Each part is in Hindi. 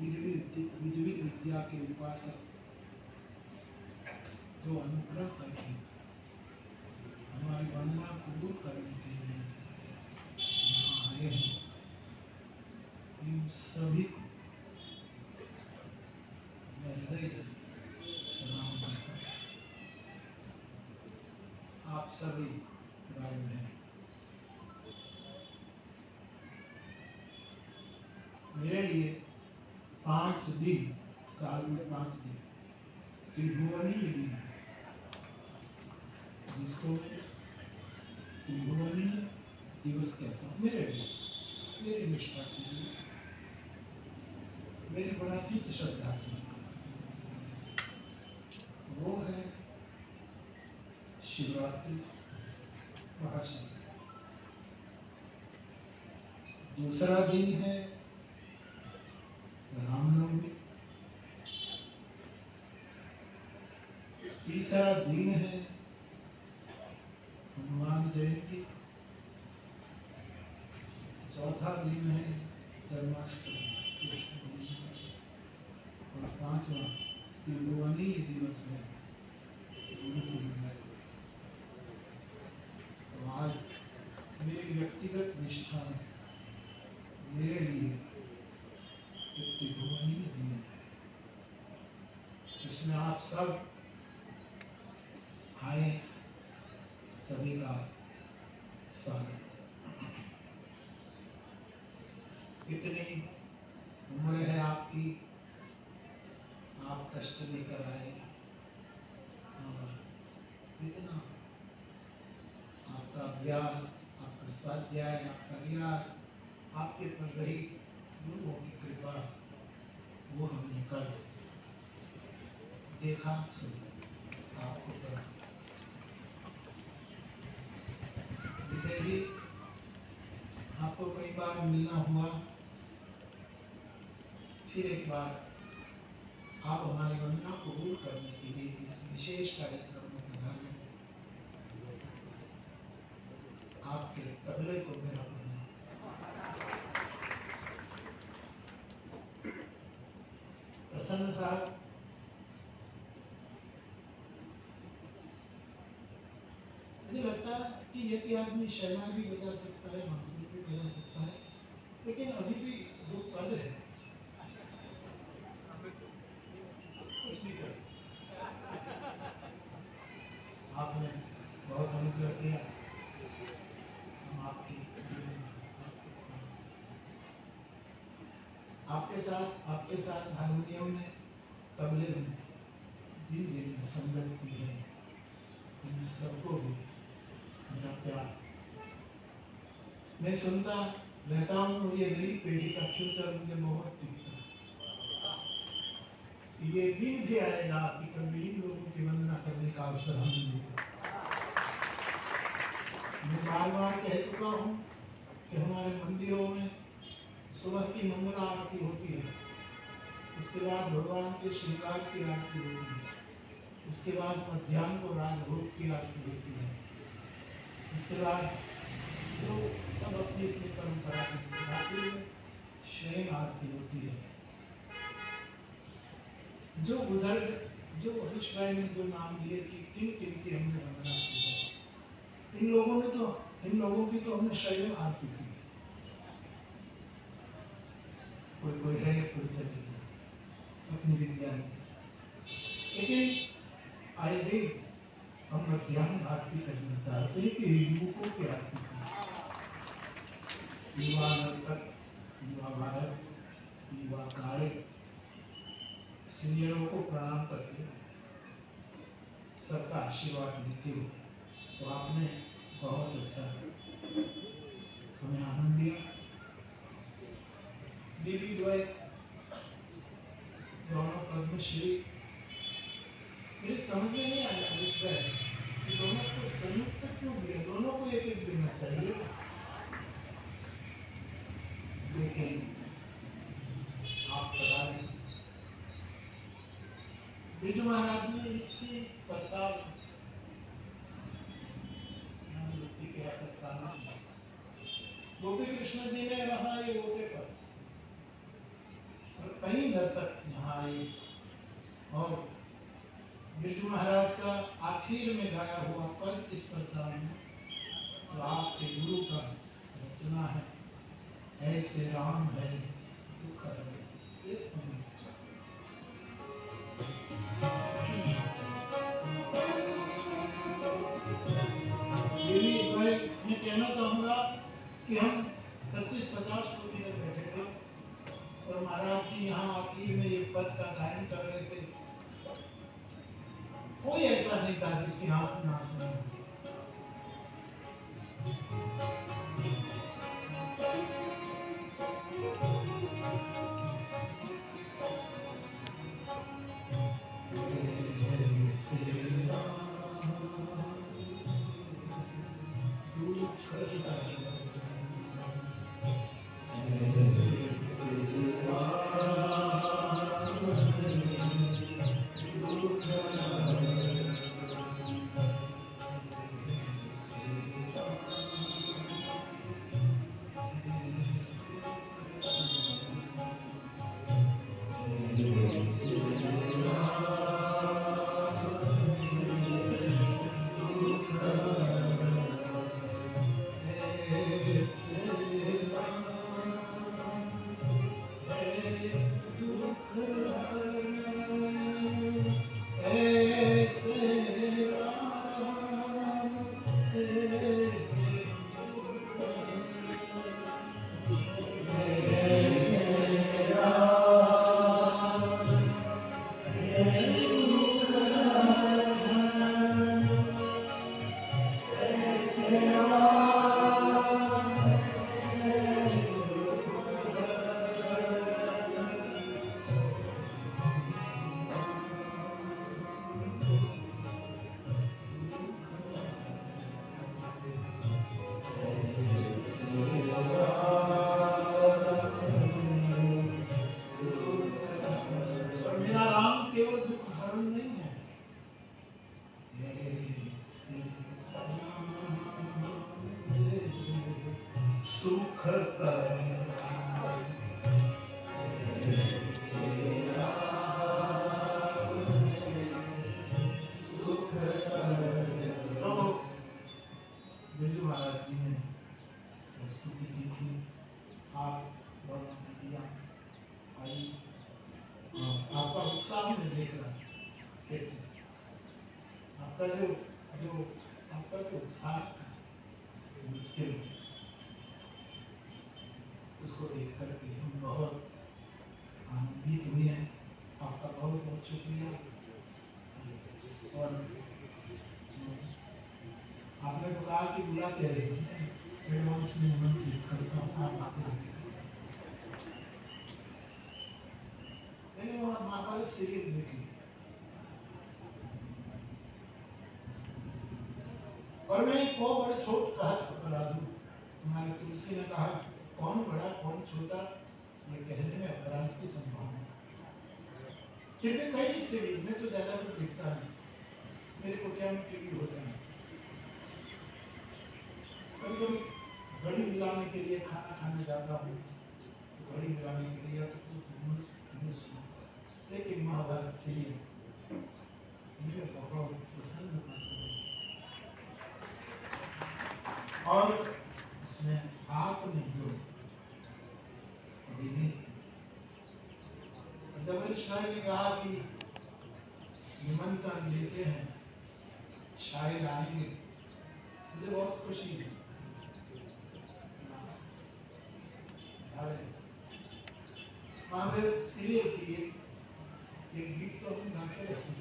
विधि विद्या के उपासक जो अनुग्रह करके हमारी वंदना कबूल करने के लिए यहाँ आए हैं, इन सभी को मैं हृदय से प्रणाम करता हूँ। आप सभी भाई बहन, मेरे लिए 5 दिन, साल में 5 दिन त्रिभुवनीय दिन है, जिसको मैं त्रिभुवनीय दिवस कहता हूँ। मेरे लिए, मेरी निष्ठा के लिए, मेरी बड़ा तीत श्रद्धा के लिए, वो है शिवरात्रि महाशिवरात्रि। दूसरा दिन है रामनवमी। तीसरा दिन है हनुमान जयंती। चौथा दिन है जन्माष्टमी कृष्ण जन्माष्टमी। और 5वां त्रिभुवनीय दिवस है गुरु पूर्णिमा। तो आज मेरी व्यक्तिगत निष्ठा में मेरे लिए एक त्रिभुवनीय दिन है, जिसमें आप सब आए, सभी का स्वागत। इतनी उम्र है आपकी, आप कष्ट लेकर आए, और इतना आपका अभ्यास, आपका स्वाध्याय, आपका रियाज, आपके पर रही गुरुओं की कृपा, वो हमने कर देखा, सुना, आपको पढ़ा। विजय जी, आपको कई बार मिलना हुआ, फिर एक बार आप हमारी वंदना कबूल करने के लिए इस विशेष कार्यक्रम में पधारे। आपके तबले को मेरा प्रणाम। प्रसन्न साहब, मुझे लगता है कि यदि आदमी शर्मा भी बजा सकता है, बांसुरी भी बजा सकता है, लेकिन अभी भी जो पद है कुछ भी कर। आपने बहुत अनुग्रह किया, हम आपके साथ हारमोनियम में, तबले में जिन जिन संगत की है, उन सबको भी मेरा प्यार। मैं सुनता रहता हूँ, और ये नई पीढ़ी का फ्यूचर मुझे बहुत दिखता है। ये दिन भी आएगा कि कभी इन लोगों की वंदना करने का अवसर हमें मिलेगा। मैं बार बार कह चुका हूँ कि हमारे मंदिरों में सुबह की मंगला आरती होती है, उसके बाद भगवान के श्रृंगार की आरती होती है, उसके बाद मध्याह्न को राजभोग की आरती होती है, उसके बाद तो सब अपनी अपनी परंपरा की रात्रि में शयन आरती होती है। जो बुजुर्ग, जो हरीश भाई ने जो नाम लिए कि किन किन की हमने वंदना की है, इन लोगों की तो हमने शयन आरती की। कोई कोई है, कोई चली गई अपनी विद्या में, लेकिन आए दिन हम मध्याह्न आरती करना चाहते हैं कि युवकों की आरती करें। युवा नर्तक, युवा भारत, युवा गायक, सीनियरों को प्रणाम करके सबका आशीर्वाद लेते हुए, तो आपने बहुत अच्छा हमें आनंद दिया। दीदी द्वय दोनों पद्मश्री, मुझे समझ में नहीं आया विषय कि दोनों को संयुक्त क्यों दिया, दोनों को एक एक देना चाहिए, लेकिन आप बता रहे बिरजू महाराज ने इसी प्रस्ताव गोपी कृष्ण जी ने रहा ये ओटे पर, कई नर्तक यहाँ आए और बिरजू महाराज का आखिर में गाया हुआ पद इस प्रकार में तो आपके गुरु का रचना है, ऐसे राम है दुख है। मैं कहना चाहूंगा कि हम 25-50 को इधर बैठे थे और महाराज जी यहाँ आखिर में एक पद का गायन कर रहे थे। कोई ऐसा नहीं था जिसकी आंख में आंसू नहीं। उसको देख करके हम बहुत आनंदित हुए हैं। आपका बहुत बहुत शुक्रिया। और आपने तो कहा कि बुलाते रहे, एडवांस में निमंत्रित करता हूँ, आप आते रहे। मैंने वो महाभारत सीरियल देखी और मैं को बड़े छोट कहा बता दूं। हमारे तुलसी ने कहा कौन बड़ा कौन छोटा, ये कहने में अपराध की संभावना। फिर भी कई सीरीज में तो ज्यादा कुछ दिखता नहीं, मेरे को क्या टीवी होता है। कभी कभी घड़ी मिलाने के लिए खाना खाने जाता हूँ तो घड़ी मिलाने के लिए लेकिन महाभारत सीरियल मुझे बहुत प्रसन्न और इसमें आपने जो जब शायद ने कहा कि निमंत्रण लेते हैं शायद आएंगे, मुझे बहुत खुशी है। महावीर सीरियल की एक गीत तो हम गाते रहते हैं।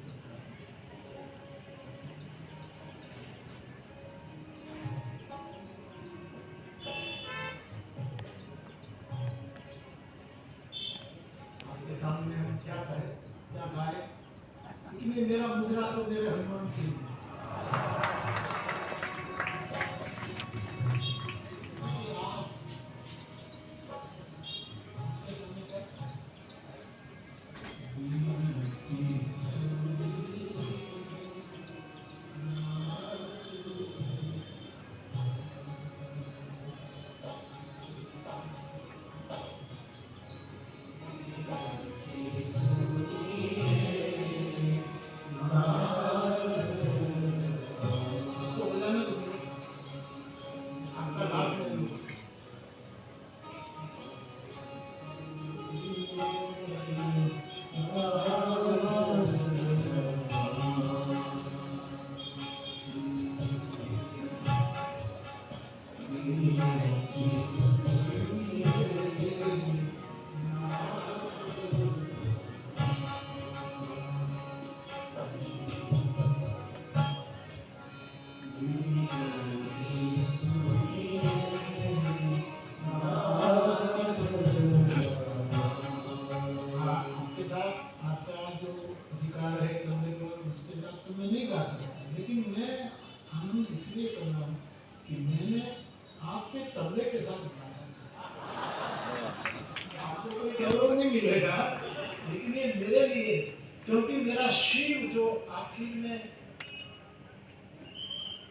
आपके सामने हम क्या कहें क्या गाए, इसलिए मेरा मुद्रा तो मेरे हनुमान के लिए। आपके साथ आपका जो अधिकार है तबले पर, उसके साथ तो मैं नहीं गा सकता, लेकिन मैं आनंद इसलिए कर रहा हूँ कि मैंने आपके तबले के साथ गाया। आपको कोई गौरव नहीं मिलेगा, लेकिन ये मेरे लिए, क्योंकि मेरा शिव जो आखिर में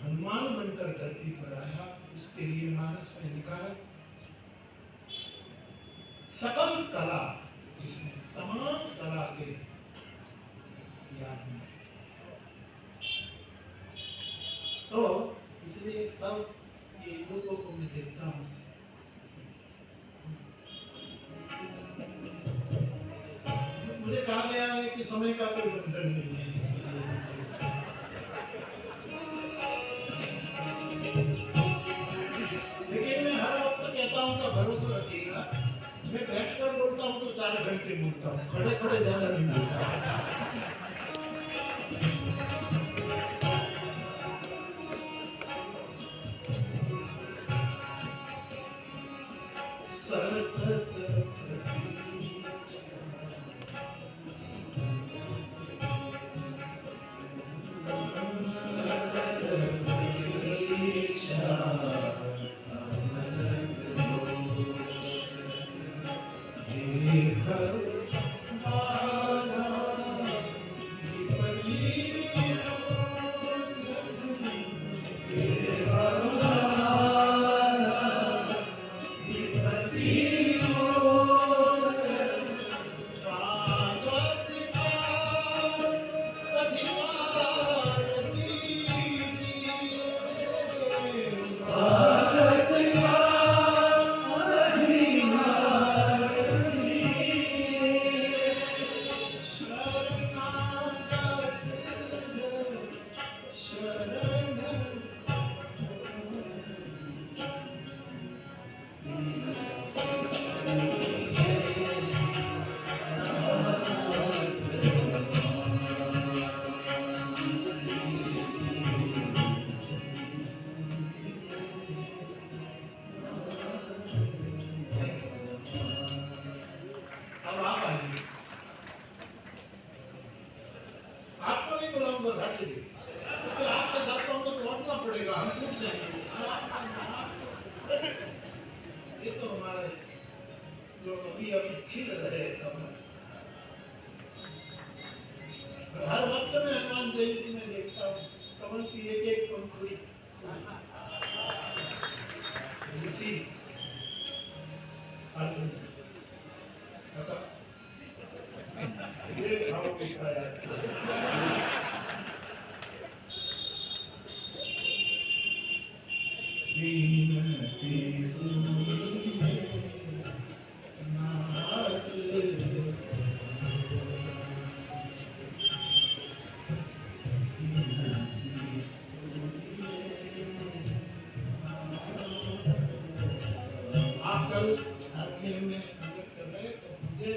हनुमान बनकर धरती पर आया, उसके लिए मानस में लिखा है सकल कला, जिसमें तमाम कला के याद में, तो इसलिए सब ये लोगों को मैं देखता हूँ। मुझे कहा गया है कि समय का कोई बंधन नहीं है, लेकिन मैं हर वक्त कहता हूँ का भरोसा रखिएगा, मैं बैठकर बोलता हूँ तो 4 घंटे बोलता हूँ, खड़े खड़े ज्यादा नहीं बोलता। आपके साथ तो हमको लौटना पड़ेगा, हम छूट जाएंगे। ये तो हमारे जो अभी खिल रहे कमल, हर वक्त में हनुमान जयंती में देखता हूँ कमल की एक पंखुड़ी इसी ये भाव दिखाया। विनती सुनिए नाथ, आप कल हारमोनियम में संगत कर रहे तो मुझे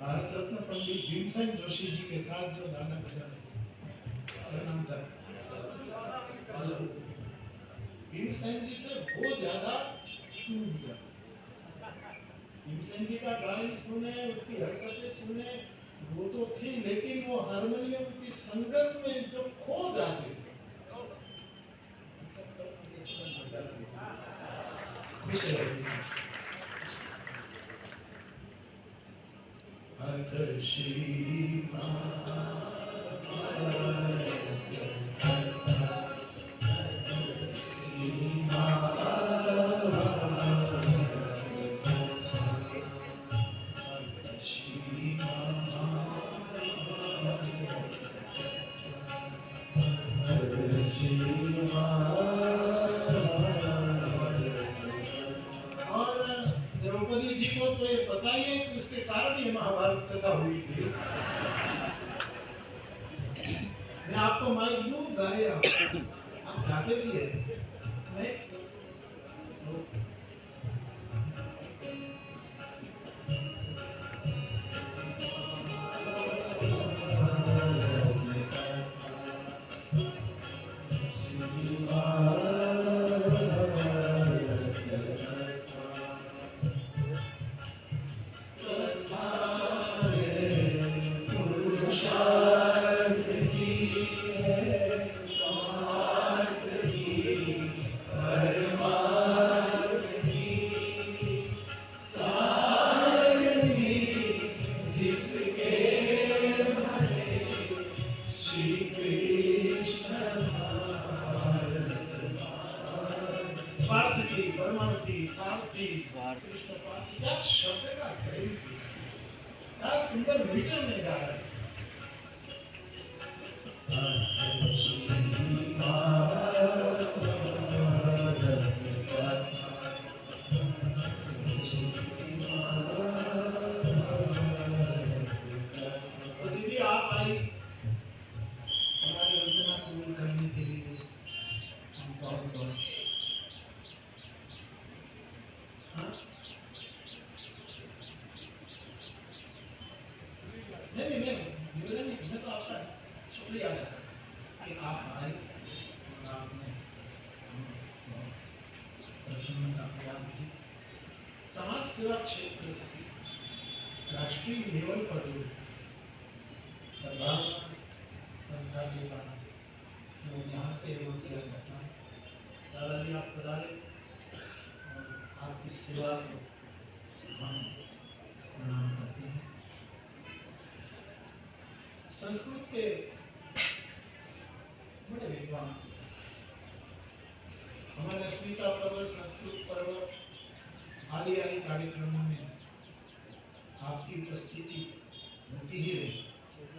भारत रत्न पंडित भीमसेन जोशी जी के साथ जो गाना बजा भीमसेन जी से बहुत ज्यादा भीमसेन जी का गायन सुने, उसकी हरकतें सुने, वो तो थी, लेकिन वो हारमोनियम की संगत में जो खो जाते थे, खुश रहिए। अथ श्री और द्रौपदी जी को तो ये पता ही है कि उसके कारण ये महाभारत कथा हुई थी। मैं आपको माइक दूं, गाए आप गाते भी है नहीं? क्या शब्द का क्या सुंदर मीटर में गा रहे हैं। तो दीदी आप आई हमारी वंदना कबूल करने के लिए, हम बहुत बहुत मैं तो आपका शुक्रिया अदा करता कि आप आए और आपने प्रसन्नता प्रदान की। समाज सेवा क्षेत्र से राष्ट्रीय लेवल पर सरकार संस्था के कारण यहाँ से एवं किया जाता है। दादाजी आप पधारे और आपकी सेवा को हम प्रणाम करते हैं। संस्कृत के बड़े विद्वान हमारे अस्मिता पर्व, संस्कृत पर्व आदि आदि कार्यक्रमों में आपकी उपस्थिति होती ही रही।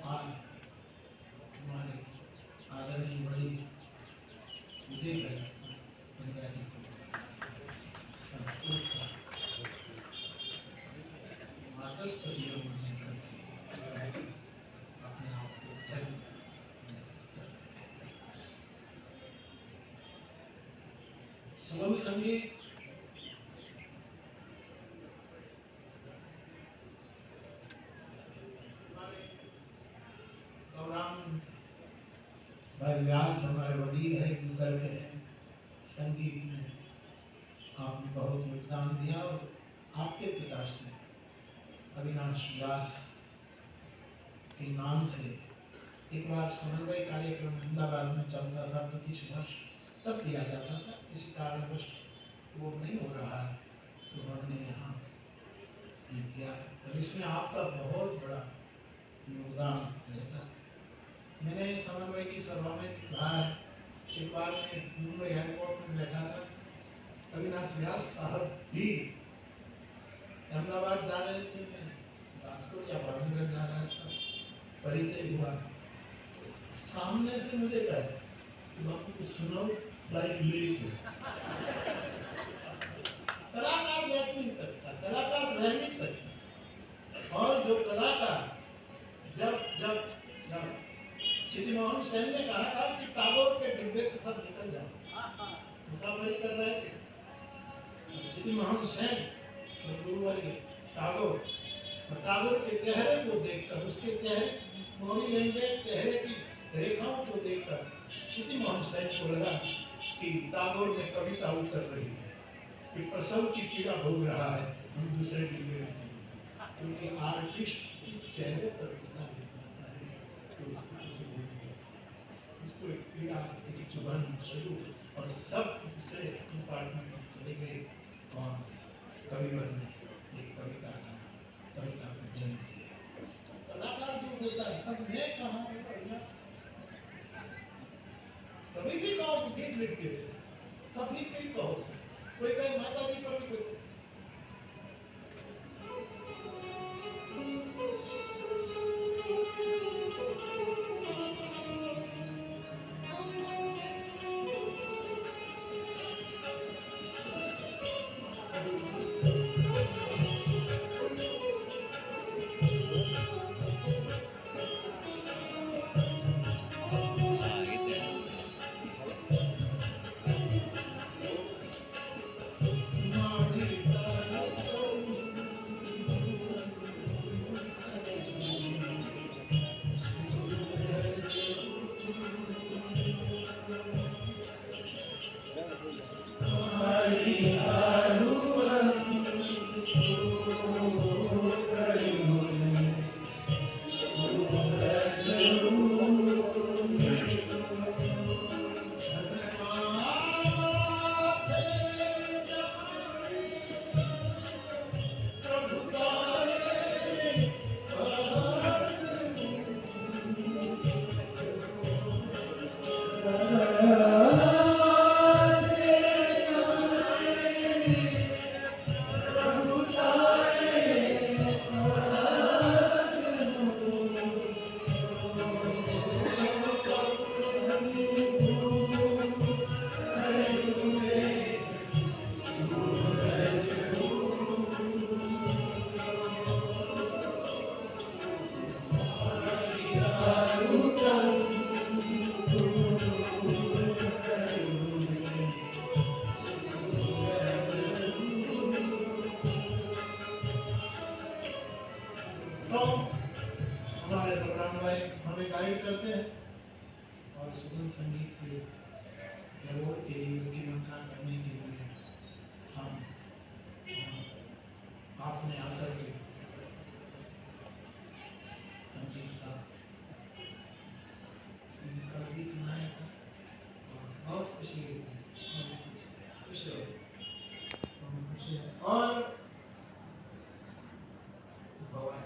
आज हमारे आदरणीय बड़ी विजय पंजाबी संस्कृत का वाचस्पति अपने आप को धन्य महसूस करते हैं। सुगम संगीत भाई व्यास हमारे वडील है, गुजर के हैं। संगीत में आपने बहुत योगदान दिया और आपके पिता से अविनाश व्यास के नाम से एक बार समन्वय कार्यक्रम अहमदाबाद में चलता था, प्रतिश वर्ष तब दिया जाता था। किसी कारणवश वो नहीं हो रहा है तो हमने यहाँ किया और इसमें आपका बहुत बड़ा योगदान रहता है। मैंने समन्वय की सभा में कहा है, एक बार मैं मुंबई एयरपोर्ट में बैठा था, अविनाश व्यास साहब भी अहमदाबाद जा रहे थे, मैं राजकोट या भावनगर जा रहा था, परिचय हुआ। सामने से मुझे कहा बापू को सुनाओ फ्लाइट लेट है। कलाकार बैठ नहीं सकता, कलाकार रह नहीं सकता। और जो कलाकार जब जब जब चित्तीमोहन सेन ने कहा था कि टागोर के डिब्बे से सब निकल जाओ, मुसाफिरी कर रहे थे चित्तीमोहन सेन गुरुवर्य टागोर, टागोर के चेहरे को देखकर, उसके चेहरे बॉडी लैंग्वेज, चेहरे की रेखाओं को देखकर चित्तीमोहन सेन को लगा कि टागोर में कविता उतर रही है, कि प्रसव की पीड़ा भोग रहा है, हम दूसरे डिब्बे में, क्योंकि आर्टिस्ट चेहरे पर पता दिखाता है तो उसको एक पीड़ा, एक चुभन शुरू, और सब दूसरे कंपार्टमेंट में चले गए और कविवर ने एक कविता को जन्म दिया। कलाकार जो होता है, अब मैं कहाँ कभी भी कहो तो गीत लिख के, कभी भी कहो, कोई कहे माता जी पर भी गाइड करते हैं और सुगम संगीत के जरूर के लिए उसकी मंत्रणा करने के लिए हम आपने आकर के संगीत का कल भी सुनाया था और बहुत खुशी हुई खुश रहो और भगवान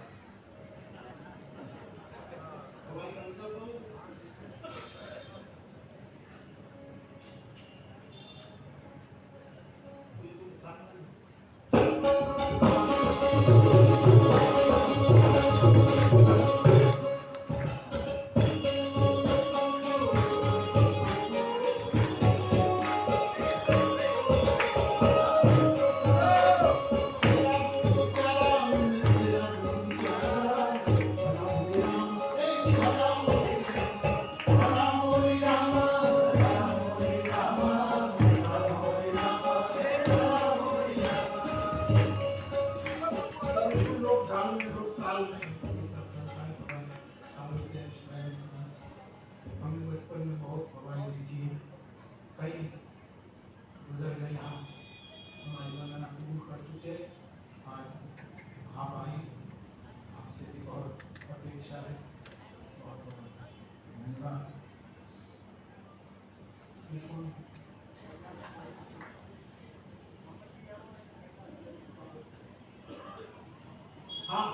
हाँ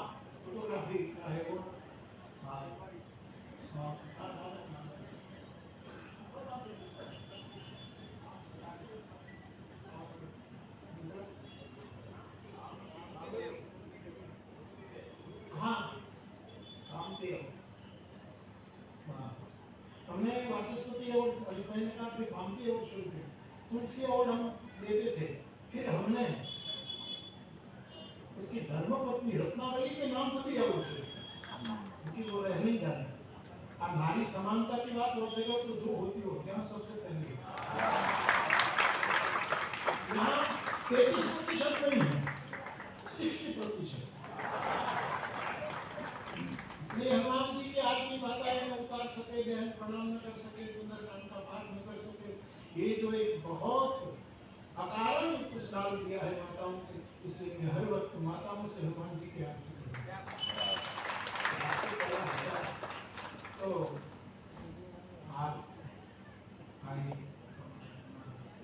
फोटोग्राफी का है वो हाँ हाँ काम पे हमने वाचस्पति अवार्ड अलिफाइन का फिर कामती अवार्ड शुरू किया तुलसी अवार्ड हम देते थे फिर हमने उसकी धर्मपत्नी रत्नावली के नाम से भी अवार्ड शुरू किया क्योंकि वो रह नहीं जाने अब नारी समानता की बात हो जगह तो जो होती हो यहाँ सबसे पहले यहाँ 33% नहीं है 60%। इसलिए हनुमान जी के आदमी माताएं न उतार सके बहन प्रणाम न कर सके सुंदरकांड का पाठ न कर सके ये जो एक बहुत अकारण कुछ डाल दिया है माताओं के इसलिए मैं हर वक्त माताओं से हनुमान जी के आरती तो आप आइए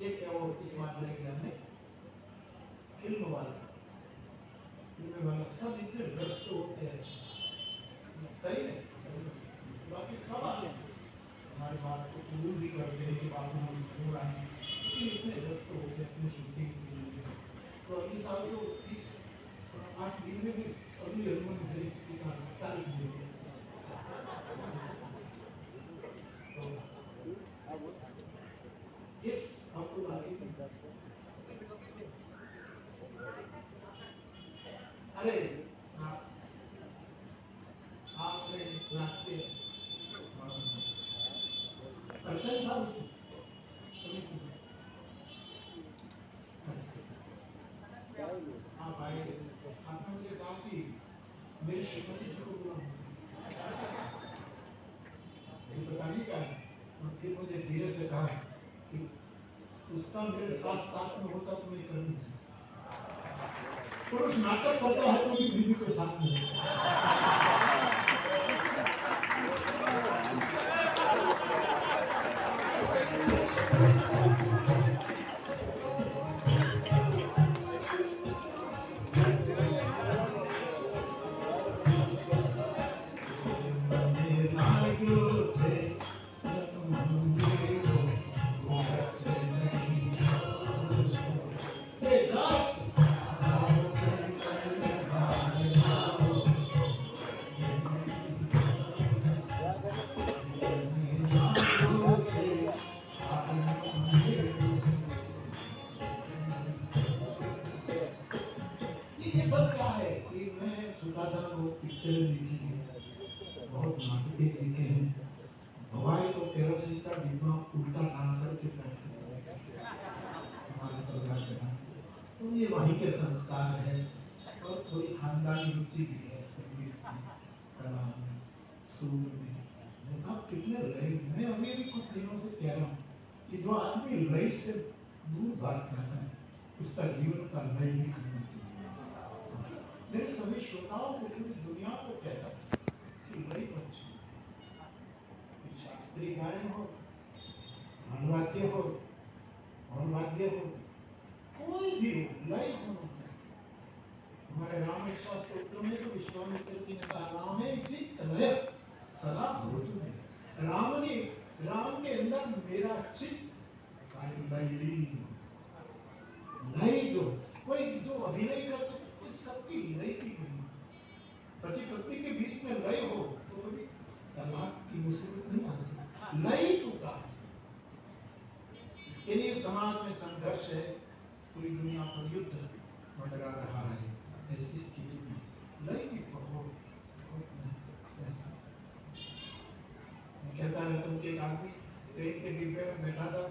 एक अवार्ड इस बात लेके हमने फिल्म वाला सब इतने व्यस्त होते हैं सही है बाकी सब हमारी बात को कबूल भी करते हैं कि बाबू हम हो रहे हैं लेकिन इतने व्यस्त होते हैं अपनी शूटिंग के लिए तो अगले साल तो 8 दिन में भी अगली हनुमान जयंती का तारीख देंगे इस आपको बाकी अरे आपने रास्ते पर्सन था आप आए आपने मुझे कहा कि मेरी श्रीमती जी को बुलाओ पता नहीं क्या है और फिर मुझे धीरे से कहा कि उसका मेरे साथ साथ में होता तो मैं कर नहीं सकता पुरुष नाटक करता है तो भी बीवी के साथ में ये सब क्या है कि मैं छोटा था बहुत पिक्चर देखी है बहुत नाटके देखे हैं हवाई तो केरोसिन का डिब्बा उल्टा टांग करके बैठे हमारे परिवार में तो ये वहीं के संस्कार है और थोड़ी खानदानी रुचि भी है संगीत में कला में सूर में कितने लय, मैं अभी भी कुछ दिनों से कह रहा हूँ कि जो आदमी लय से दूर भाग जाता है उसका जीवन का लय भी खत्म हो जाता है। मेरे सभी श्रोताओं को पूरी दुनिया को कहता है कि लय मत छूओ। शास्त्रीय गायन हो, अनुवाद्य हो और वाद्य हो, कोई भी हो, लय होना चाहिए। हमारे रामेश्वर स्तोत्र में तो विश्वामित्र जी ने कहा रामे चित्त लय सदा भवतु में। राम के अंदर मेरा चित्त लय जो कोई जो अभिनय करते इस सबकी लय की महिमा। पति पत्नी के बीच में लय हो तो कभी तलाक की मुसीबत नहीं आ सकती। लय टूटा, इसके लिए समाज में संघर्ष है, पूरी दुनिया पर युद्ध मंडरा रहा है। ऐसी स्थिति में लय की बहुत कहता रहता हूँ कि एक आदमी ट्रेन के डिब्बे में बैठा था,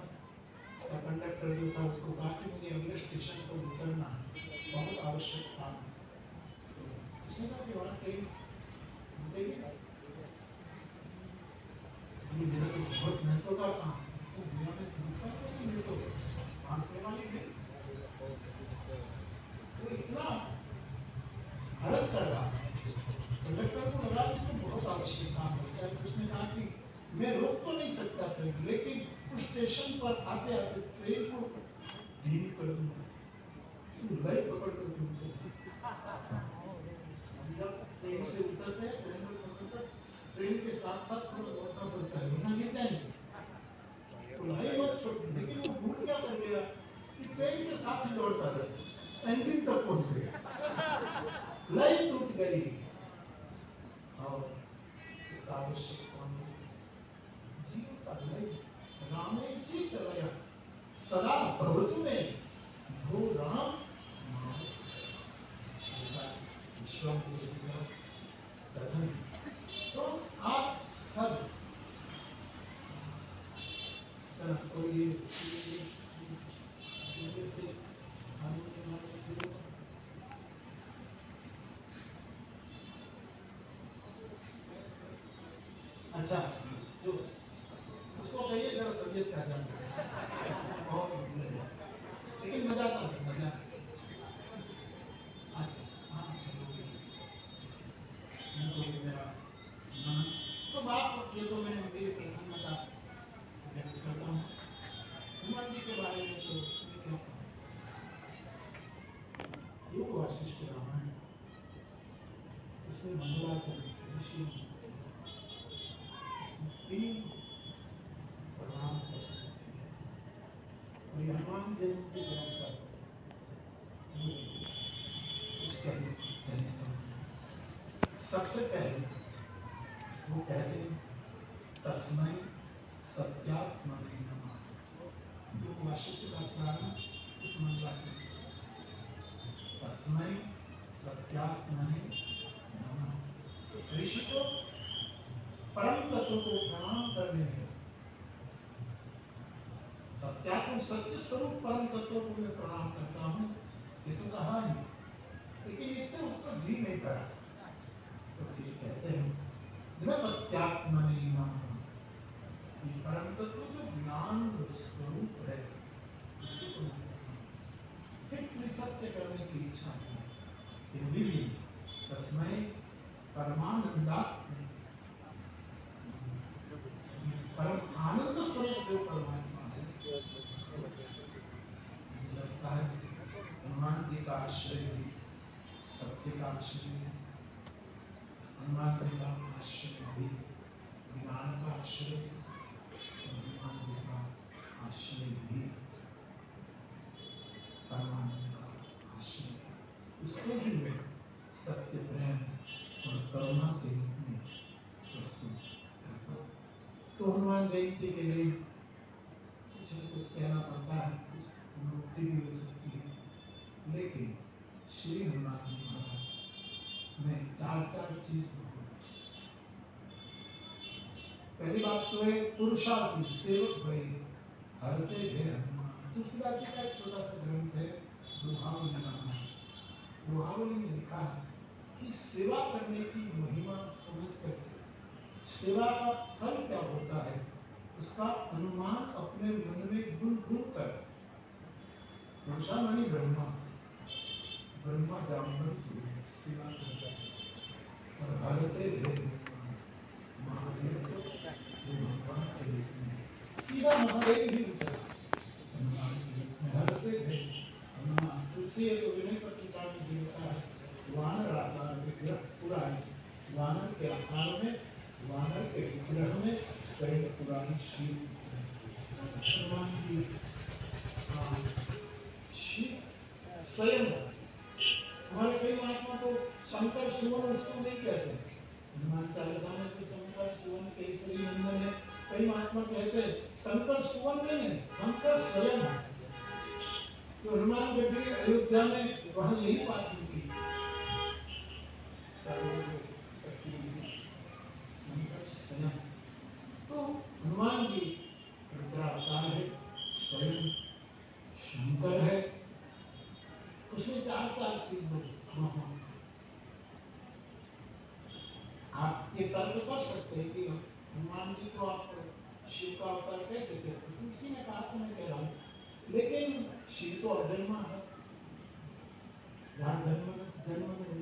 उसका कंडक्टर जो था उसको कहा कि मुझे अगले स्टेशन पर उतरना है, बहुत आवश्यक काम है। तो उसने कहा कि वहाँ ट्रेन रुकेगी ना, मेरा तो बहुत महत्व का काम तो दुनिया में समझता है कि ये तो आंकड़े वाली नहीं, वो इतना हड़प कर रहा है। कंडक्टर को लगा इसको बहुत आवश्यक काम होता है। उसने कहा कि मैं रोक तो नहीं सकता ट्रेन, लेकिन उस स्टेशन पर आते आते ट्रेन को धीमी कर दूंगा, लय पकड़ कर दूंगा। जब ट्रेन से उतरते हैं ट्रेन के साथ साथ थोड़ा दौड़ना पड़ता है, वरना गिर जाएंगे। तो लय मत छोड़, लेकिन वो भूल क्या कर गया कि ट्रेन के साथ ही दौड़ता रहा, इंजन तक पहुंच गया, लय टूट गई। और इसका आवश्यक जीव का लय रामे चित्त लय सदा भवतु में भो राम कथन। तो आप सब तो ये अच्छा जो उसको कहिए जरा तबियत क्या जान और लेकिन मजा आता है, मजा। अच्छा हाँ चलो मेरा तो बात ये तो मैं मेरी प्रसन्नता व्यक्त करता हूँ। हनुमान जी के बारे में तो क्या योग वासिष्ठ रामायण उसमें मंगलाचरण ऋषि तीन प्रणाम और हनुमान जयंती पर सबसे पहले वो कहते हैं तस्मै सत्यात्मने नमः। योग वासिष्ठ का प्रारंभ इस मंगलाचरण तस्मै सत्यात्मने नमः। ऋषि को परम तत्व को प्रणाम करने में सत्यात्म सत्य स्वरूप परम तत्व को मैं प्रणाम करता हूँ, ये तो कहा ही, लेकिन इससे उसको जी नहीं करा। तो ये कहते हैं सत्यात्मने नमः, परम तत्व जो ज्ञान स्वरूप है उसी को फिर सत्य करने की इच्छा है। तस्मै परमानंदात्मने परम आनंद स्वरूप जो परमात्मा है लगता है। हनुमान जी का आश्रय भी सत्य का आश्रय है, हनुमान जी का आश्रय भी ज्ञान का आश्रय, हनुमान जी का आश्रय भी परमानंद का आश्रय है। उसको भी मैं सत्य प्रेम और करुणा के रूप में प्रस्तुत करता हूँ। तो हनुमान जयंती के लिए कुछ न कुछ कहना पड़ता है, कुछ मुक्ति भी हो सकती है, लेकिन श्री हनुमान जी महाराज में चार चीज बोलूं। पहली बात तो है पुरुषार्थी सेवक भय हरते भय हनुमान। तुलसीदास जी का एक छोटा सा ग्रंथ है दोहावली नाम। दोहावली में लिखा है कि सेवा करने की महिमा समझ कर सेवा का फल क्या होता है उसका अनुमान अपने मन में गुण गुण कर पुरुषा मानी ब्रह्मा ब्रह्मा ब्राह्मण की सेवा करता है और हरते महादेव से भगवान के रूप में सीधा महादेव ही उतरा हरते हनुमान तुलसी एक विनय पत्रिका में देवता है वानर आकार विग्रह पुराण वानर के आकार में वानर के विग्रह में स्वयं पुरानी शिव हनुमान जी शिव स्वयं हमारे कई महात्मा तो शंकर सुवन उसको नहीं कहते हनुमान चालीसा में तो शंकर सुवन केसरी नंदन है कई महात्मा कहते हैं शंकर सुवन नहीं है शंकर स्वयं है तो हनुमान जब भी अयोध्या में वहां यही बात हुई तो हनुमान जी रुद्रावतार है स्वयं शंकर है उसमें चार चीज आप ये तर्क कर सकते हैं कि हनुमान जी को आप शिव का अवतार कैसे कहते हैं तुलसी ने कहा तो मैं कह रहा हूँ लेकिन शिव तो अजन्मा है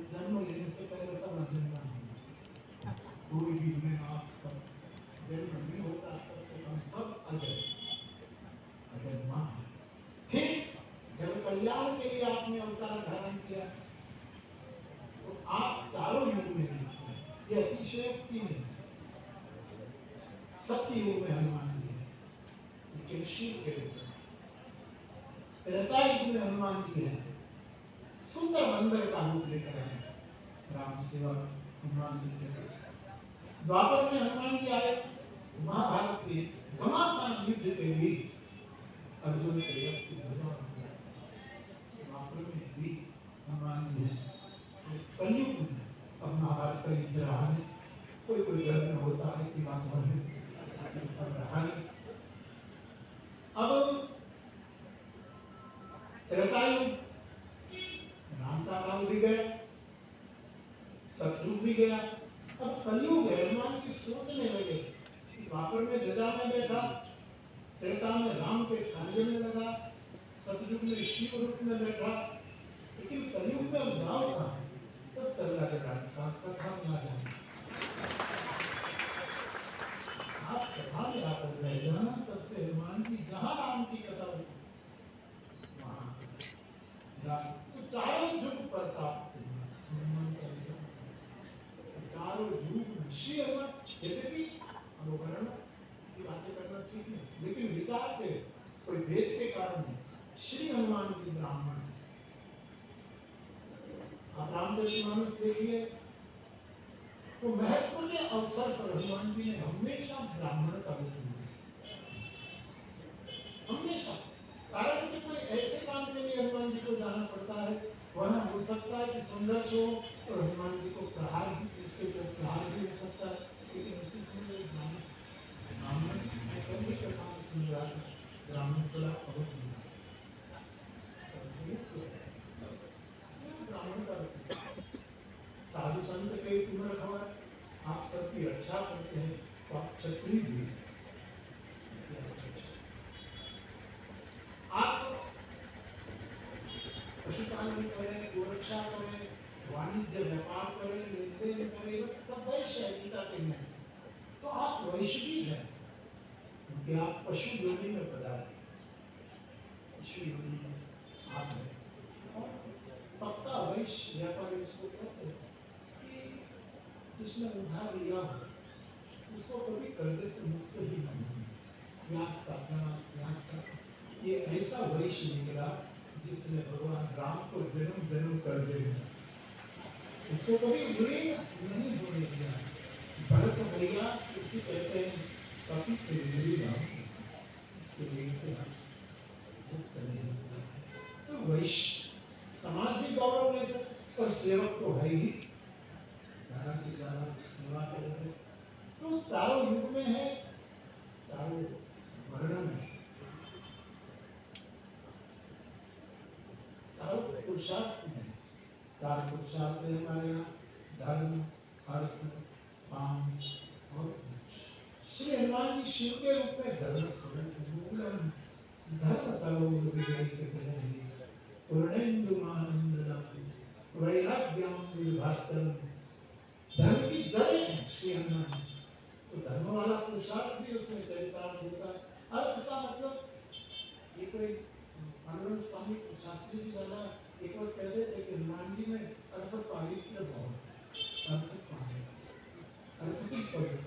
जन्म लेने से पहले सब अजन्मा है कोई भी में आप सब जन्म नहीं होता तब तक हम सब अजन्मा है फिर जब कल्याण के लिए आपने अवतार धारण किया तो आप चारों युग में ये अतिशयोक्ति नहीं सत्य युग में हनुमान जी है शिव के रूप में त्रेता युग में हनुमान जी है सुंदर बंदर का रूप लेकर आए राम सेवा हनुमान जी के द्वापर में हनुमान जी आए महाभारत के घमासान युद्ध के वीर अर्जुन के द्वापर में भी हनुमान जी है कलयुग में अब महाभारत का युद्ध रहा नहीं कोई घर में होता है कि बात रहा नहीं अब त्रेतायुग राम का काल भी गया सतयुग भी गया अब कलयुग है हनुमान जी सोचने लगे कि द्वापर में गजा में बैठा त्रेता में राम के खांजे में लगा सतयुग में शिव रूप में बैठा लेकिन कलयुग में हम जाओ कहाँ तब तल्ला का कथा में आ जाए आप कथा में आकर रह जाना तब से हनुमान जी जहाँ राम की कथा होती तो चारों युग प्रताप हनुमान चालीसा चारों युग श्री हनुमान यद्यपि अनुकरण की बातें करना ठीक नहीं लेकिन विचार पे कोई भेद के कारण नहीं श्री हनुमान जी ब्राह्मण आप रामचरितमानस देखिए तो महत्व के अवसर पर हनुमान जी ने हमेशा ब्राह्मण का रूप लिया हमेशा कारण कि कोई ऐसे काम के लिए हनुमान जी को जाना पड़ता है वहाँ हो सकता है कि संघर्ष हो और हनुमान जी को प्रहार उसके ऊपर प्रहार भी हो सकता है लेकिन उसी समय ब्राह्मण कभी कथा सुन रहा था ब्राह्मण सलाह बहुत ब्राह्मण का साधु संत के उम्र खबर आप सबकी रक्षा करते हैं तो आप क्षत्रिय भी आप पशुपालन करें गोरक्षा करें वाणिज्य व्यापार करें लेन देन करें सब वैश्य है गीता के न्याय से तो आप वैश्य भी हैं क्योंकि आप पशु योनि में पधारे पशु योनि में आप हैं और पक्का वैश्य व्यापारी उसको कहते हैं कि जिसने उधार लिया हो उसको कभी कर्जे से मुक्त ही नहीं ब्याज का ये ऐसा वैश्य निकला जिसने भगवान राम को जन्म जन्म कर दिया उसको कभी बुरे नहीं होने दिया भरत भैया इसी कहते हैं काफी तेरी राम इसके लिए से तो वैश्य समाज भी गौरव ले सकते और सेवक तो है ही ज्यादा से ज्यादा सेवा करेंगे तो चारों युग में है चारों वर्ण में चारों पुरुषार्थ हैं चार पुरुषार्थ है हमारे यहाँ धर्म अर्थ काम और शिव के रूप में धर्म मूलम धर्म तलो विवेक पूर्णेन्दुमानंदम वैराग्यम विभास्करम। धर्म की जड़ें हैं श्री हनुमान। तो धर्म वाला पुरुषार्थ भी उसमें चरितार्थ होता है। अर्थ का मतलब ये कोई पांडुरंग स्वामी शास्त्री जी दादा एक बार कहते थे कि हनुमान जी में अर्थ पावित्र बहुत अर्थ पावित्र अर्थ की पवित्र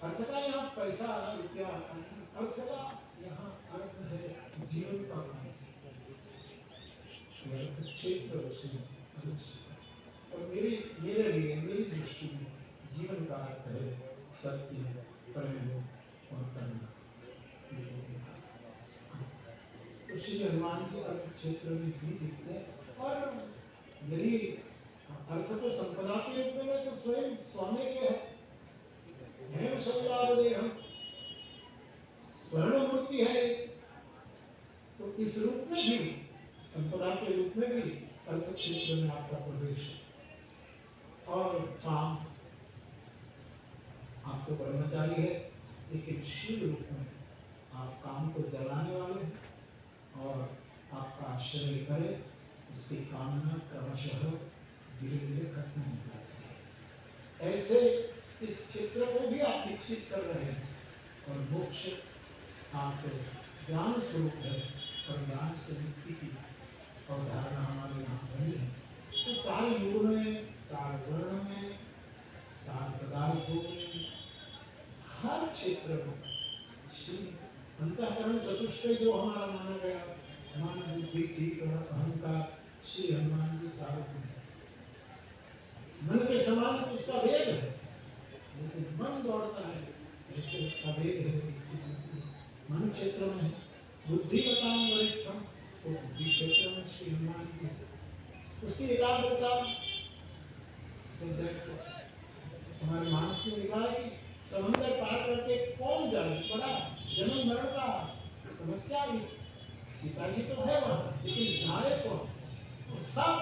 अर्थ का यहाँ पैसा रुपया अर्थ का यहाँ अर्थ है जीवन का क्षेत्र और मेरे लिए मेरी दृष्टि में जीवन का अर्थ है सत्य प्रेम और करुणा। तो श्री हनुमान जी अर्थ क्षेत्र में भी दिखते हैं और यदि अर्थ को संपदा के रूप में तो स्वयं स्वामी के है हम स्वर्ण मूर्ति है। तो इस रूप में भी संपदा के रूप में भी अर्थ क्षेत्र में आपका प्रवेश और काम आप तो ब्रह्मचारी है लेकिन शिव रूप में आप काम को जलाने वाले हैं और आपका आश्रय करे उसकी कामना क्रमशः धीरे धीरे खत्म हो जाती है। ऐसे इस क्षेत्र को भी आप विकसित कर रहे हैं और मोक्ष आप ज्ञान स्वरूप है और ज्ञान से मुक्ति की अवधारणा हमारे यहाँ बनी है। तो 4 युग में 4 वर्ण में 4 पदार्थों में हर क्षेत्र में श्री अंतःकरण चतुष्टय जो हमारा माना गया मन बुद्धि चित्त और अहंकार श्री हनुमान जी चारों मन के समान उसका वेग है। जैसे मन दौड़ता है ऐसे उसका वेग है। इसकी मन क्षेत्र में बुद्धि बताऊं वरिष्ठम तो बुद्धि क्षेत्र में श्री हनुमान जी उसकी एकाग्रता तो देखो हमारे मानस में लिखा है कि समंदर पार करके कौन जाए बड़ा जन्म मरण का समस्या ही सीता जी तो है वहां लेकिन जाए कौन तो सब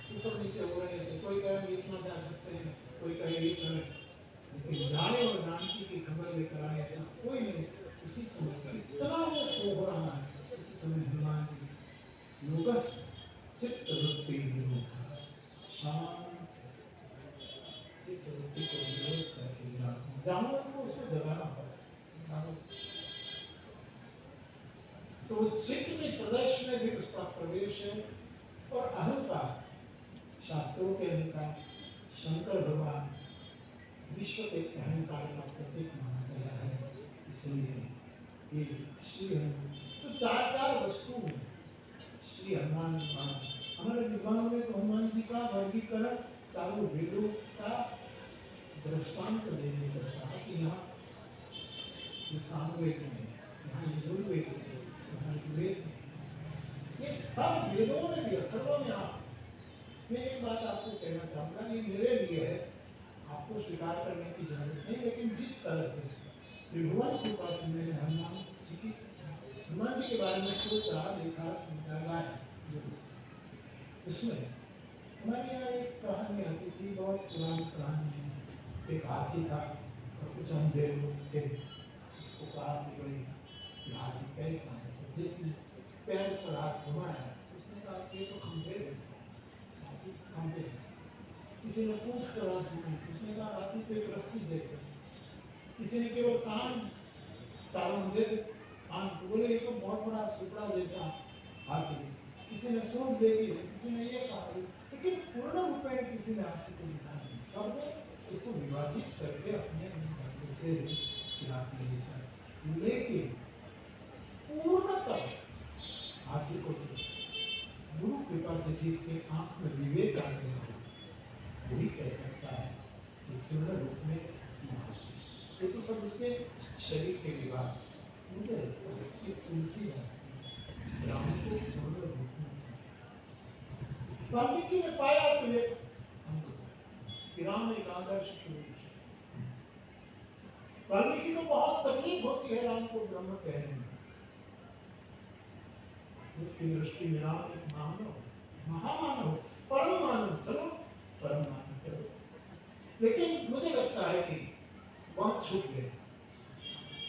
ऊपर नीचे हो रहे थे। कोई कहे इतना जा सकते हैं कोई कहे ये करें लेकिन जाए और जानकी की खबर लेकर आए ऐसा कोई नहीं। उसी समय इतना वो हो रहा है उसी समय हनुमान जी योगस चित्त वृत्ति निरोध शांत चित्त वृत्ति को निरोध करके जानवर को उसको जगाना पड़ा। तो चित्त के प्रदेश में भी उसका प्रवेश है और अहंकार शास्त्रों के अनुसार शंकर भगवान विश्व के अहंकार का प्रतीक माना गया है। इसलिए ये श्री हनुमान तो 4 वस्तु में श्री हनुमान हमारे विद्वानों में तो हनुमान जी का वर्गीकरण चारों वेदों का दृष्टांत देने को कहा कि यहाँ सामवेद में यहाँ यजुर्वेद में यहाँ ऋग्वेद में ये सब वेदों में भी अथर्व में आप मैं एक बात आपको कहना चाहूँगा ये मेरे लिए है आपको स्वीकार करने की जरूरत नहीं लेकिन जिस तरह से त्रिभुवन के पास मैंने हनुमान जी के बारे में सोचा देखा समझा गाया उसमें हमारे यहाँ एक कहानी आती थी बहुत पुरानी कहानी है। एक हाथी था और कुछ अंधे लोग थे उसको कहा कि भाई हाथी कैसा है तो जिसने पैर पर हाथ घुमाया उसने कहा ये तो खंभे हाथी खंभे किसी ने पूछ कर हाथ घुमाई उसने कहा हाथी तो एक रस्सी जैसे किसी ने केवल कान चारों अंधे कान बोले ये तो बहुत बड़ा सुपड़ा जैसा हाथी किसी ने सूट दे दी किसी ने ये कहा लेकिन पूर्ण रूप में किसी ने हाथी को दिखा नहीं सब इसको विभाजित करके अपने से लेकिन पूर्णतः हाथी को गुरु कृपा से जिसके आंख में विवेक आ गया वही कह सकता है कि पूर्ण रूप में ये तो सब उसके शरीर के विभाग मुझे लगता है कि तुलसी राम को पूर्ण रूप में वाल्मीकि ने पाया तो ये राम एक आदर्श पुरुष वाल्मीकि को बहुत तकलीफ होती है राम को ब्रह्म कहने में। उसकी दृष्टि में राम एक मानव महामानव परम मानव चलो परम मानव चलो लेकिन मुझे लगता है कि बहुत छूट गए,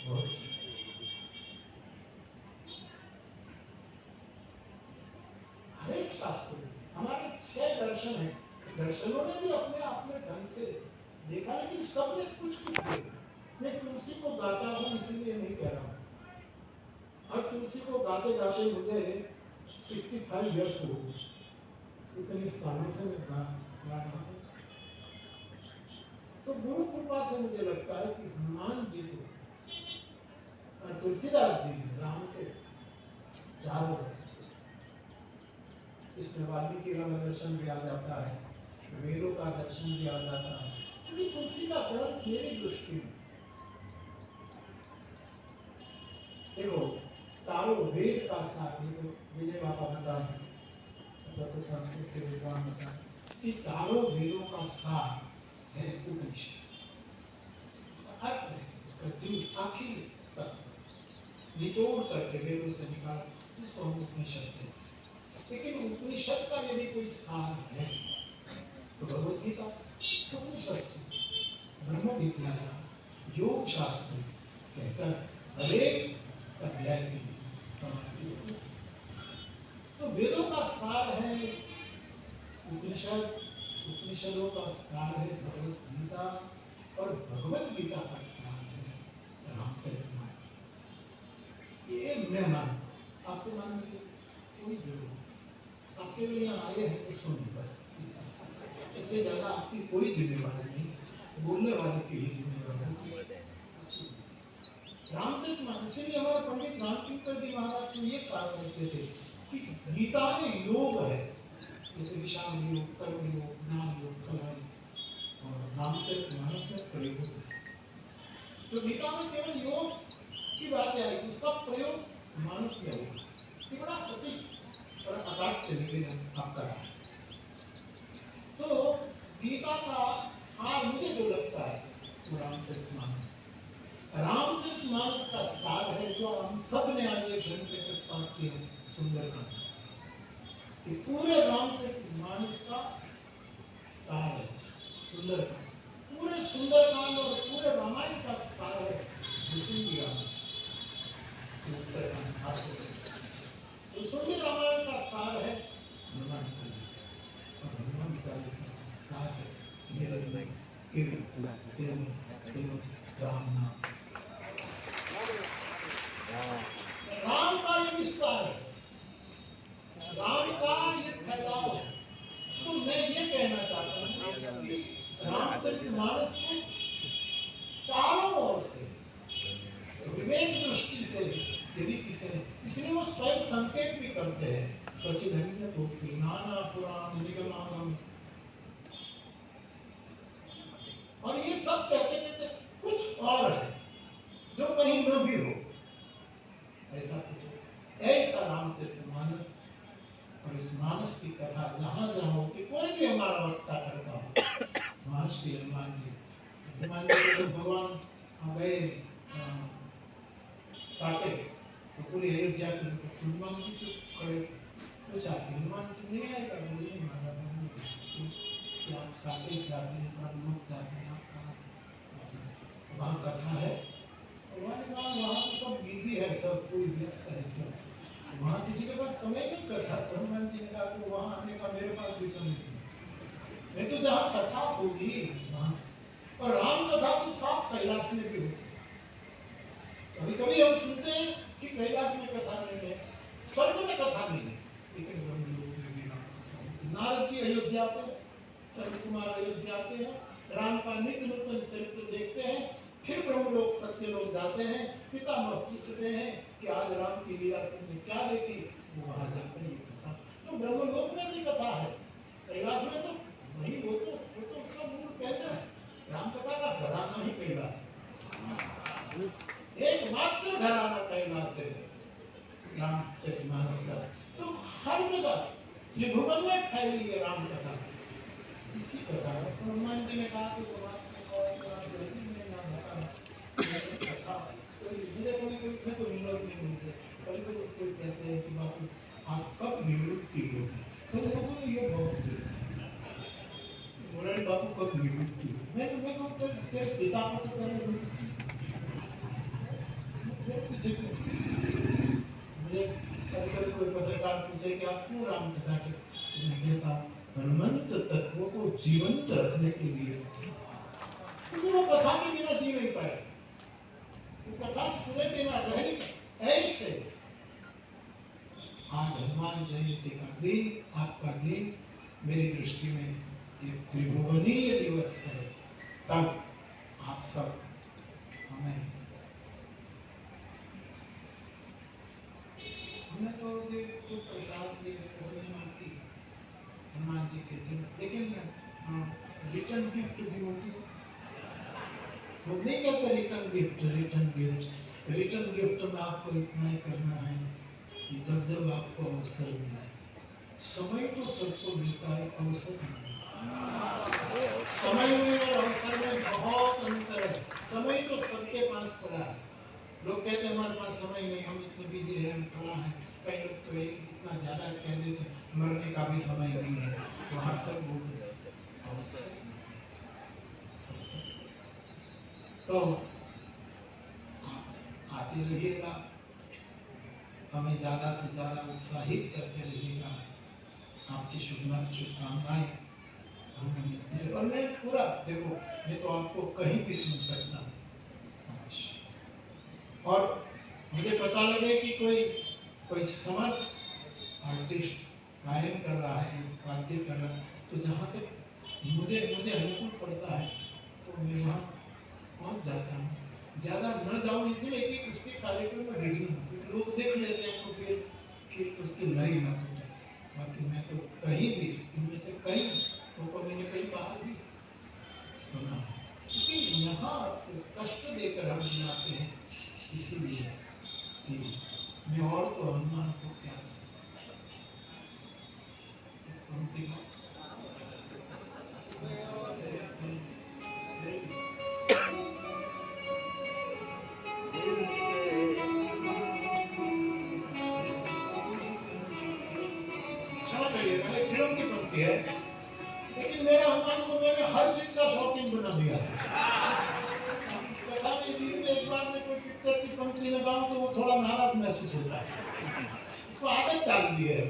बहुत। हर एक शास्त्र में हमारे 6 दर्शन है, दर्शनों ने भी अपने आप में ढंग से देखा, लेकिन सबने कुछ कुछ देखा। मैं तुलसी को गाता हूँ इसलिए नहीं कह रहा हूँ, और तुलसी को गाते गाते मुझे 65 इयर्स हो गए, इतने सालों से मैं गा रहा हूँ। तो गुरु कृपा से मुझे लगता है कि हनुमान जी को और तुलसीदास जी राम के चारों इसमें वाल्मीकि का दर्शन भी आ जाता है, वेदों का दर्शन भी आ जाता है। क्योंकि तुलसी का ग्रंथ मेरी दृष्टि में देखो चारों वेद का साथ है। तो विजय बाबा बता तो संस्कृत के विद्वान बता कि चारों वेदों का सार है उपनिषद। इसका अर्थ है, इसका जूस आखिर तक निचोड़ करके वेदों से निकाल, जिसको हम उपनिषद कहते हैं। लेकिन उपनिषद का यदि कोई सार है तो भगवद गीता, उपनिषद ब्रह्म जिज्ञासा योग शास्त्र कहकर हरेक अध्याय की समाप्ति होती है। तो वेदों का सार है उपनिषद, उपनिषदों का सार है भगवद गीता, और भगवद गीता का सार है रामचरितमानस। ये मैं मानता, आपको मानने की कोई जरूरत, आपके लिए यहाँ आए हैं तो सुनिए बस, इससे ज्यादा आपकी कोई जिम्मेवारी नहीं, बोलने वाले की ही जिम्मेवारी है। रामचरितमानस, इसलिए हमारे पंडित रामचंद्र जी महाराज तो ये कहा करते थे कि गीता में योग है, जैसे विशाल योग, कर्म योग, ज्ञान योग, कला योग, और रामचरितमानस में प्रयोग है। तो गीता में केवल योग की बात आई, उसका प्रयोग मानुष में होगा, ये बड़ा सटीक और अकाट्य निवेदन आपका है। तो गीता का सार मुझे जो लगता है वो रामचरितमानस, रामचरितमानस का सार है, जो हम सब ने आज एक घंटे तक पाठ किया सुंदरकांड, कि पूरे रामचरितमानस का सार है सुंदरकांड, पूरे सुंदरकांड और पूरे रामायण का सार है जितनी रामायण। तो सुंदर रामायण का सार है हनुमान चालीसा, और हनुमान चालीसा का सार है मेरे राम नाम। राम का ये विस्तार है, राम का ये फैलाव है। तो मैं ये कहना चाहता हूँ कि रामचरितमानस को चारों ओर से विवेक दृष्टि से यदि किसी ने, इसलिए वो स्वयं संकेत भी करते हैं, सच्चिदानंद तो नाना पुराण निगमागम, और ये सब कहते कहते कुछ और है जो कहीं न भी हो, ऐसा कुछ, ऐसा रामचरितमानस। और इस मानस की कथा जहां जहां होती, कोई भी हमारा वक्ता करता हो, महर्षि हनुमान जी तो भगवान गए साके, तो पूरी अयोध्या के हनुमान जी तो खड़े, पूछा कि हनुमान जी नहीं आएगा, बोलिए महाराज कि आप साके जाते हैं, आप लोग जाते हैं, आप कहाँ, वहाँ कथा है, उन्होंने कहा वहाँ तो सब बिजी है, सब कोई व्यस्त है, सब वहाँ किसी के पास समय नहीं कथा। तो हनुमान जी ने कहा तो वहाँ आने का मेरे पास भी समय नहीं, मैं तो जहाँ कथा होगी वहाँ, और राम कथा तो साफ कैलाश में भी होती। कभी कभी हम सुनते हैं कि कैलाश में कथा नहीं है, स्वर्ग में कथा नहीं है, लेकिन ब्रह्मलोक में भी राम कथा होती है। नारद जी अयोध्या आते हैं, संत कुमार अयोध्या आते हैं, राम का नित्य नूतन चरित्र देखते हैं, फिर ब्रह्मलोक सत्यलोक जाते हैं, पितामह पूछते हैं कि आज राम की लीला तुमने क्या देखी, वो वहां जाकर ये कथा। तो ब्रह्मलोक में भी कथा है, कैलाश में तो वही, वो तो उसका मूल केंद्र है, राम कथा का घराना ही कैलाश है, एकमात्र घराना कैलाश है रामचरितमानस का। तो हर जगह त्रिभुवन में फैली है राम कथा। इसी प्रकार हनुमान जी ने कहा कि कोई कहते हैं कि बापू आप कब निवृत्ति होगी, तो लोगों ने ये बहुत बापू को भी मिलती है। मैं को तेरे पिता को तो पहले मुझे कभी कोई पत्रकार पूछे कि आप क्यों राम कथा के देता हनुमंत तत्वों को जीवंत रखने के लिए, क्योंकि वो कथा के बिना जी नहीं पाए, वो कथा सुने बिना रह नहीं। ऐसे आज हनुमान जयंती का दिन, आपका दिन मेरी दृष्टि में एक त्रिभुवनीय दिवस है। तब आप सब हमें, हमने तो ये प्रसाद पूर्णिमा की हनुमान जी के दिन, लेकिन रिटर्न गिफ्ट भी होती है। वो नहीं कहते रिटर्न गिफ्ट में आपको इतना ही करना है कि जब जब आपको अवसर मिले, समय तो सबको मिलता है, अवसर नहीं। समय में और अवसर में बहुत अंतर है। समय तो सबके पास पड़ा है। लोग कहते हैं हमारे पास समय नहीं, हम इतने बिजी हैं, हम कहाँ हैं। कई लोग तो इतना ज्यादा कह देते हैं मरने का भी समय नहीं है, वहां तक बोल तो आते रहिएगा, हमें ज्यादा से ज्यादा उत्साहित करते रहिएगा। आपकी शुभकामनाएं हमें मिलती है। और मैं पूरा देखो, मैं तो आपको कहीं भी सुन सकता हूँ, और मुझे पता लगे कि कोई समर्थ आर्टिस्ट गायन कर रहा है, वाद्य कर रहा है, तो जहाँ तक मुझे अनुकूल पड़ता है तो मैं वहाँ पहुँच जाता हूँ। ज़्यादा न जाऊँ इसलिए कि उसके कार्यक्रम में विघ्न हो, लोग देख लेते हैं तो फिर उसकी लय न टूटे। बाकी मैं तो कहीं भी, इनमें से कई तो मैंने कई बार भी सुना, क्योंकि यहाँ कष्ट देकर हम बनाते हैं, इसीलिए कि मैं और तो हनुमान को क्या फिल्म की पंक्ति है, लेकिन मेरा हनुमान को मैंने हर चीज का शौकीन बना दिया है। एक बार में कोई पिक्चर की पंक्ति लगाऊं तो वो थोड़ा नाराज महसूस होता है, उसको आदत डाल दी है।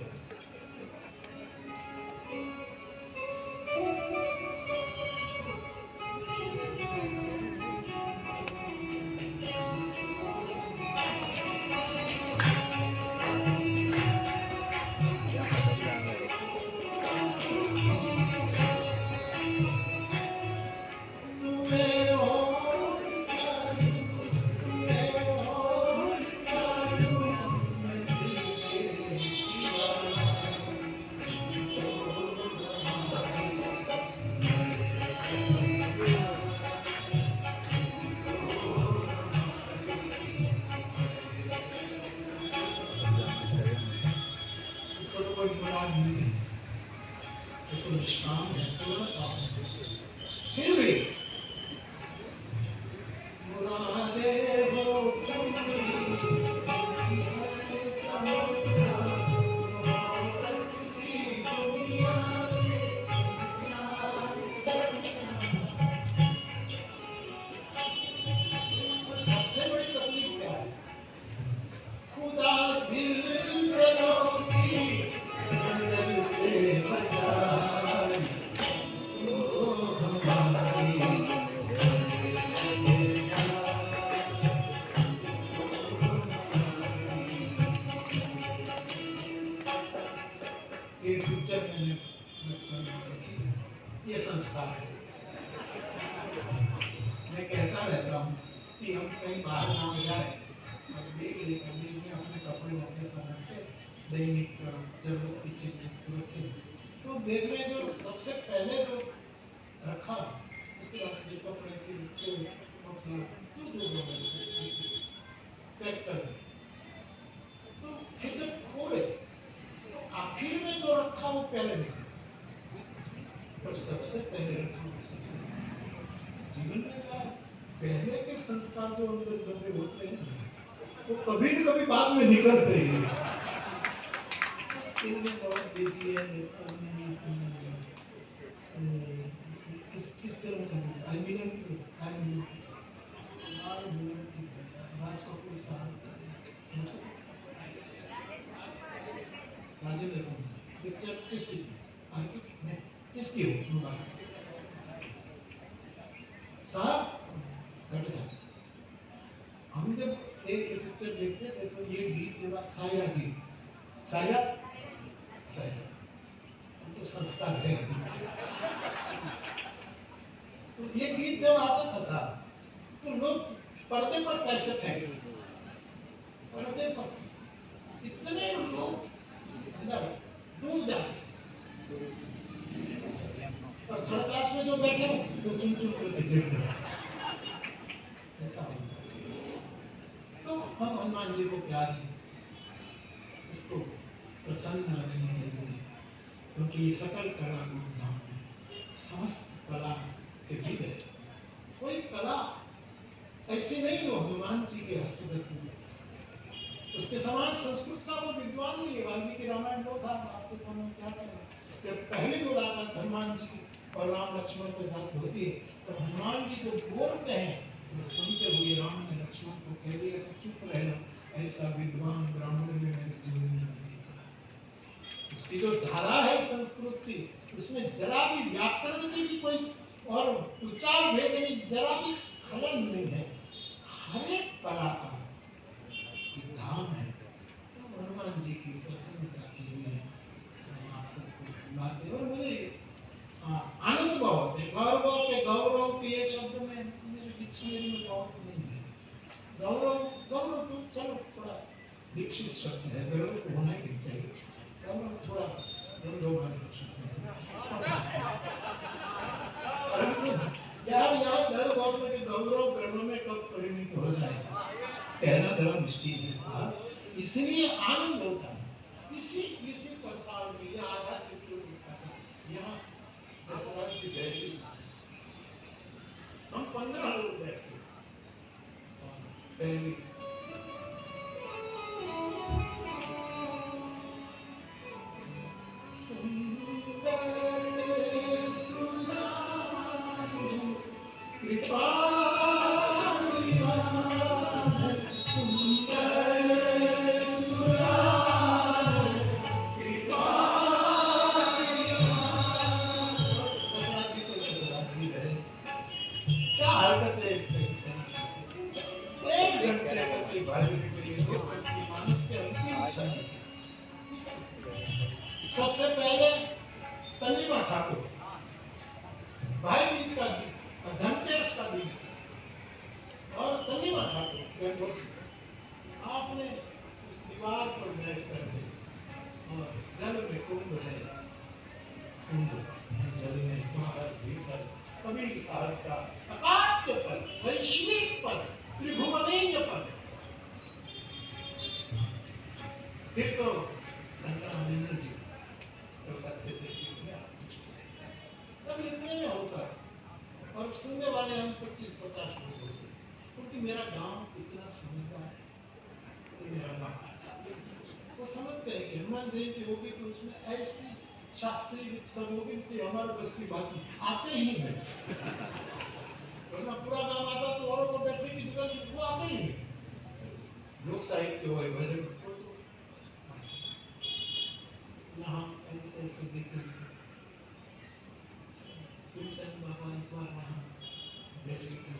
फिर भी सबसे बड़ी तकलीफ क्या है? खुदा दिल से बचाए, एक पिक्चर मैंने बचपन में देखी, ये संस्कार है। मैं कहता रहता हूँ कि हम कहीं बाहर ना हो जाए, बैग लेकर में अपने कपड़े अपने सामान के दैनिक जरूरत की चीज रखे, तो बैग में जो सबसे पहले जो रखा, उसके बाद जो कपड़े की पैक कर दे, तो फिर जब खोले तो आखिर में जो रखा वो पहले निकला, पर सबसे पहले रखा वो सबसे जीवन में क्या पहले के संस्कार जो अंदर दबे होते हैं वो कभी न कभी बाद में निकलते हैं। होगा। साहब घट साहब, हम जब एक पिक्चर देखते थे तो ये गीत के बाद सायरा जी, सायरा सायरा, हम तो संस्कार है। तो ये गीत जब आता था साहब तो लोग पर्दे पर पैसे फेंकते, पर्दे पर इतने लोग अंदर डूब जाते, और थर्ड क्लास में जो बैठे हो तो चुन चुन करके देख रहे, ऐसा होता है। तो हम हनुमान जी को प्यार है, इसको प्रसन्न रखने के लिए, क्योंकि ये सकल कला रूप धाम है, समस्त कला के भीतर कोई कला ऐसी नहीं जो हनुमान जी के हस्तगत हो। उसके समान संस्कृत का वो विद्वान नहीं है। वाल्मीकि रामायण लो साहब, आपके सामने क्या करें। जब पहली मुलाकात हनुमान जी की और राम लक्ष्मण के साथ होती है तो हनुमान जी जो बोलते हैं वो सुनते हुए राम ने लक्ष्मण को कह दिया कि चुप रहना, ऐसा विद्वान ब्राह्मण में मैंने जीवन में नहीं देखा। उसकी जो धारा है संस्कृत की, उसमें जरा भी व्याकरण की भी कोई और उच्चार भेद नहीं, जरा भी स्खलन नहीं है। हर एक कला का धाम है। तो हनुमान जी की प्रसन्नता के लिए हम आप सबको बात है। और मुझे आनंद बहुत है। गौरव के ये शब्द में मेरे डिक्शनरी में बहुत नहीं है। गौरव तो चलो थोड़ा दीक्षित शब्द है, गर्व तो होना ही चाहिए। गौरव थोड़ा गंधोवान शब्द है। यार डर गौरव के गौरव गर्व में कब परिणित हो जाए, कहना धर्म मुश्किल है साहब, इसलिए आनंद होता है। इसी प्रसाद में यह आधा चित्र लिखा था, यहाँ जसराज की जयंती हम 15 लोग बैठे पहले कृपा सबसे पहले तनिमा ठाकुर भाई बीज का दिन, धनतेरस का दिन, और तनिमा ठाकुर आपने उस दीवार पर बैठ कर और जल में कुंभ है, कुंभ जल में बाहर भीतर कबीर साहब का अकाट्य पद, वैश्विक पद, त्रिभुवनीय पद, फिर तो जी कलकत्ते से तब इतने में होता है। और सुनने वाले हम 25-50 लोग होते हैं, क्योंकि मेरा गांव इतना समझदार है, तो मेरा गांव वो समझते हैं कि हनुमान जयंती होगी तो उसमें ऐसी शास्त्रीय सब होगी कि हमारे बस की बात आते ही नहीं, वरना पूरा गांव आता तो और को बैठने की जगह वो आते ही नहीं। लोक साहित्य हो, भजन यहाँ ऐसे ऐसे देखते थे। बाबा एक बार वहाँ बैठ के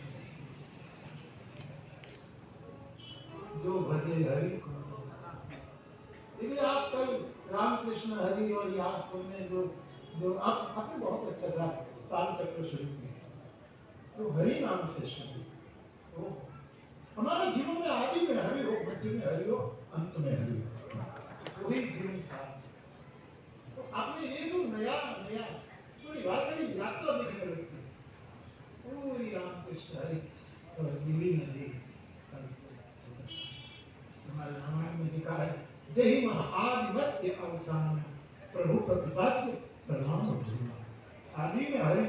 जो भजे हरि को, यदि आप कल रामकृष्ण हरि और याद सुनने जो आप आपने बहुत अच्छा था ताल चक्र शुरू किया, तो हरि नाम से शुरू, तो हमारे जीवन में आदि में हरि हो, मध्य में हरि हो, अंत में हरि हो, वही जीवन साथ। तो आपने ये जो नया पूरी वाकई यात्रा दिखने लगती है, पूरी रामकृष्ण हरि और नीली नदी हमारे रामायण में लिखा है, जय आदि मध्य अवसान प्रभु प्रतिपाद्य प्रणाम। आदि में हरि